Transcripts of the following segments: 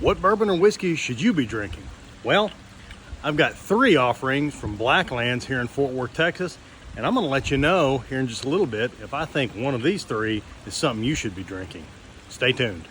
What bourbon or whiskey should you be drinking? Well, I've got 3 offerings from Blacklands here in Fort Worth, Texas, and I'm going to let you know here in just a little bit if I think one of these 3 is something you should be drinking. Stay tuned.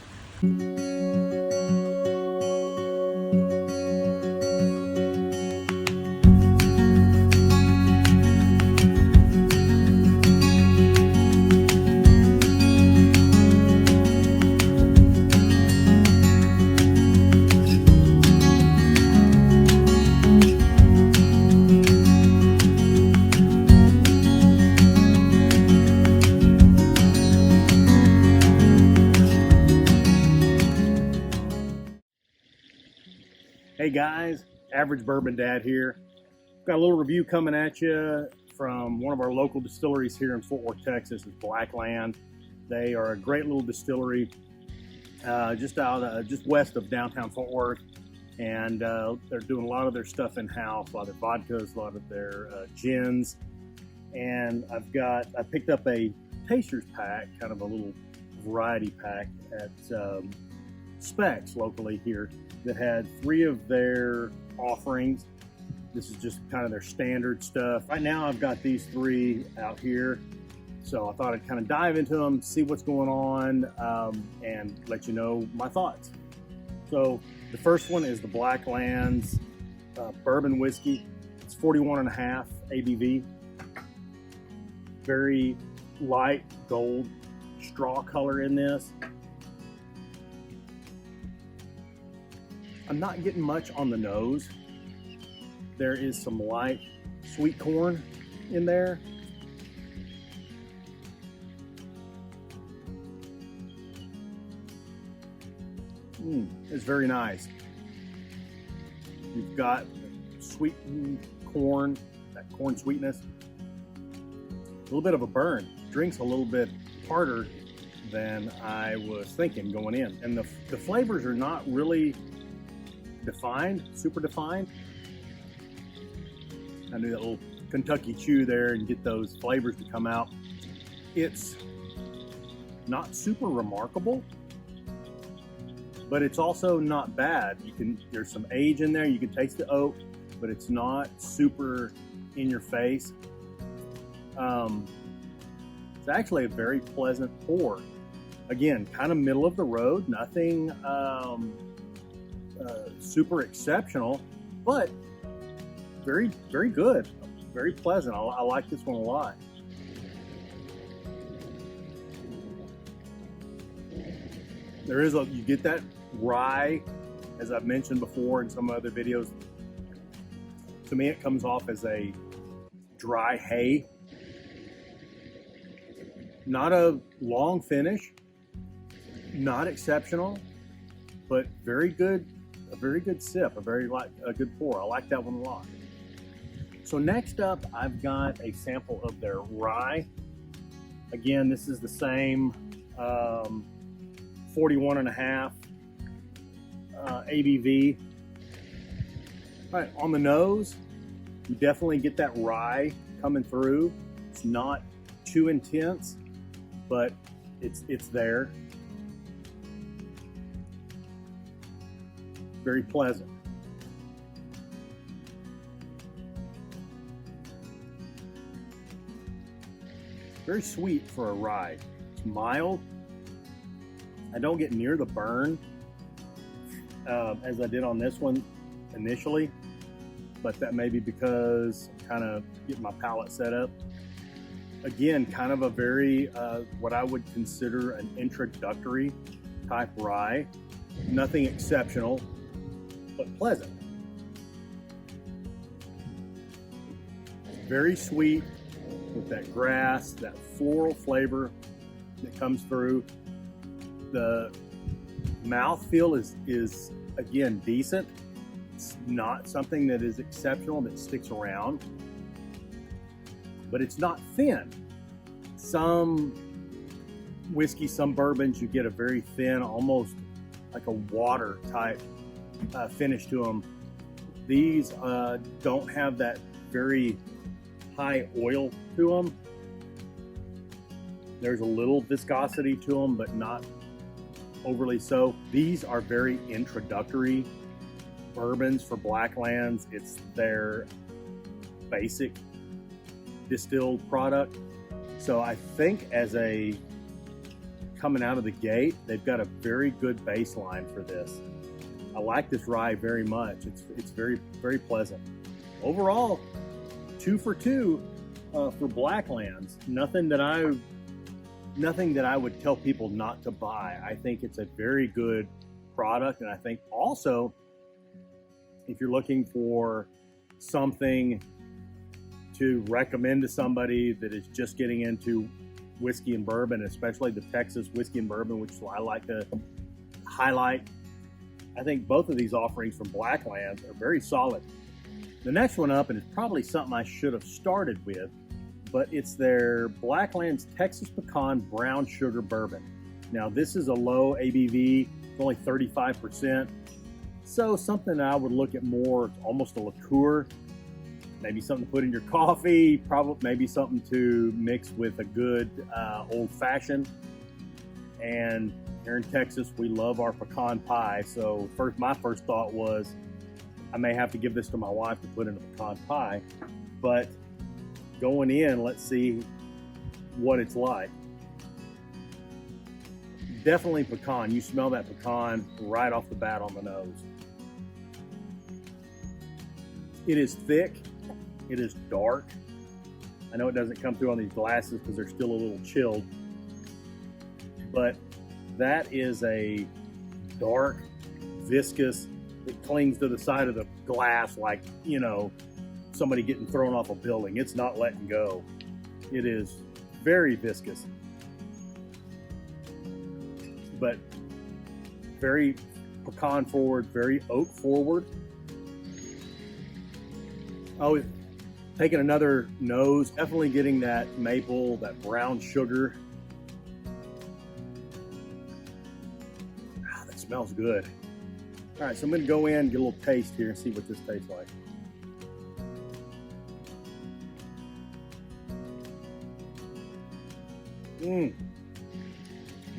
Hey guys, Average Bourbon Dad here. Got a little review coming at you from one of our local distilleries here in Fort Worth, Texas. It's Blackland. They are a great little distillery just west of downtown Fort Worth, and they're doing a lot of their stuff in-house, a lot of their vodkas, a lot of their gins. And I picked up a taster's pack, kind of a little variety pack at Specs locally here, that had 3 of their offerings. This is just kind of their standard stuff. Right now I've got these 3 out here, so I thought I'd kind of dive into them, see what's going on, and let you know my thoughts. So the first one is the Blacklands bourbon whiskey. It's 41.5 ABV. Very light gold straw color in this. I'm not getting much on the nose. There is some light sweet corn in there. It's very nice. You've got sweetened corn, that corn sweetness. A little bit of a burn. Drinks a little bit harder than I was thinking going in. And the flavors are not really defined, super defined. I do that little Kentucky chew there and get those flavors to come out. It's not super remarkable, but it's also not bad. There's some age in there. You can taste the oak, but it's not super in your face. It's actually a very pleasant pour. Again, kind of middle of the road, nothing super exceptional, but very, very good, very pleasant. I like this one a lot. You get that rye, as I've mentioned before in some other videos. To me, it comes off as a dry hay. Not a long finish, not exceptional, but very good. A very good sip, a good pour. I like that one a lot. So next up, I've got a sample of their rye. Again, this is the same 41.5 ABV. All right, on the nose, you definitely get that rye coming through. It's not too intense, but it's there. Very pleasant. Very sweet for a rye. It's mild. I don't get near the burn as I did on this one initially, but that may be because I'm kind of getting my palate set up. Again, kind of a very, what I would consider an introductory type rye. Nothing exceptional, but pleasant. Very sweet with that grass, that floral flavor that comes through. The mouthfeel is again decent. It's not something that is exceptional that sticks around, but it's not thin. Some whiskey, some bourbons, you get a very thin, almost like a water type finish to them. These don't have that very high oil to them. There's a little viscosity to them, but not overly so. These are very introductory bourbons for Blacklands. It's their basic distilled product. So I think as a coming out of the gate, they've got a very good baseline for this. I like this rye very much. It's very, very pleasant. Overall, 2 for 2 for Blacklands. Nothing that I would tell people not to buy. I think it's a very good product, and I think also if you're looking for something to recommend to somebody that is just getting into whiskey and bourbon, especially the Texas whiskey and bourbon, which I like to highlight, I think both of these offerings from Blacklands are very solid. The next one up, and it's probably something I should have started with, but it's their Blacklands Texas Pecan Brown Sugar Bourbon. Now this is a low ABV, it's only 35%. So something I would look at more, almost a liqueur, maybe something to put in your coffee, probably maybe something to mix with a good old fashioned. And here in Texas, we love our pecan pie. So my first thought was, I may have to give this to my wife to put in a pecan pie. But going in, let's see what it's like. Definitely pecan. You smell that pecan right off the bat on the nose. It is thick. It is dark. I know it doesn't come through on these glasses because they're still a little chilled. But that is a dark, viscous, it clings to the side of the glass like, you know, somebody getting thrown off a building. It's not letting go. It is very viscous, but very pecan forward, very oak forward. Oh, taking another nose, definitely getting that maple, that brown sugar. Ah, that smells good. All right, so I'm gonna go in and get a little taste here and see what this tastes like.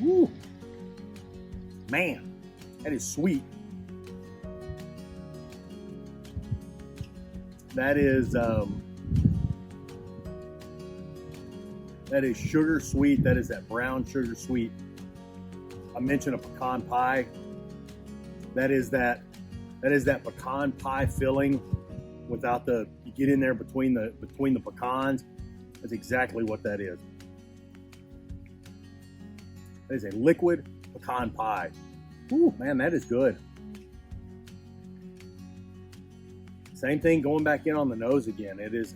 Woo. Man, that is sweet. That is sugar sweet. That is that brown sugar sweet. I mentioned a pecan pie. That is that pecan pie filling without you get in there between the pecans. That's exactly what that is. That is a liquid pecan pie. Ooh, man, that is good. Same thing going back in on the nose again. It is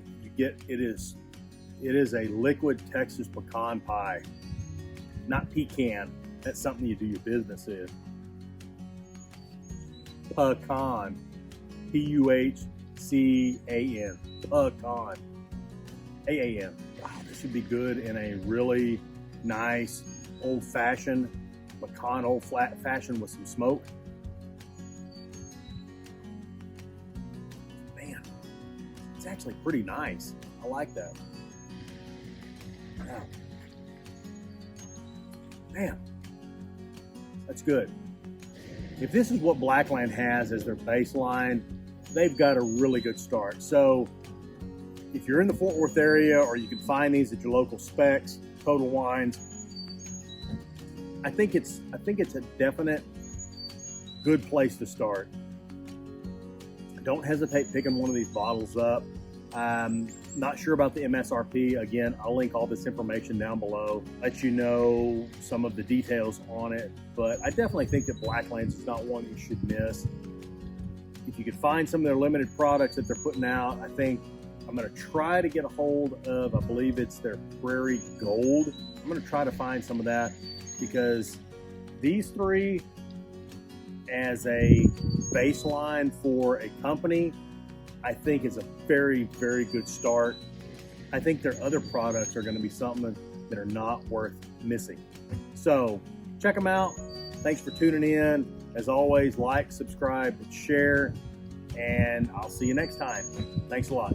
a liquid Texas pecan pie. Not pecan. That's something you do your business in. Pecan. P-U-H-C-A-N. Pecan. A-A-N. Wow, this would be good in a really nice old-fashioned pecan old-fashioned with some smoke. Man, it's actually pretty nice. I like that. Wow. Man, that's good. If this is what Blackland has as their baseline, they've got a really good start. So if you're in the Fort Worth area, or you can find these at your local Specs, Total Wines, I think it's a definite good place to start. Don't hesitate picking one of these bottles up. Not sure about the MSRP. Again, I'll link all this information down below, let you know some of the details on it. But I definitely think that Blacklands is not one you should miss. If you could find some of their limited products that they're putting out, I think I'm going to try to get a hold of, I believe it's their Prairie Gold. I'm going to try to find some of that, because these three as a baseline for a company, I think is a very, very good start. I think their other products are going to be something that are not worth missing. So check them out. Thanks for tuning in. As always, like, subscribe, share, and I'll see you next time. Thanks a lot.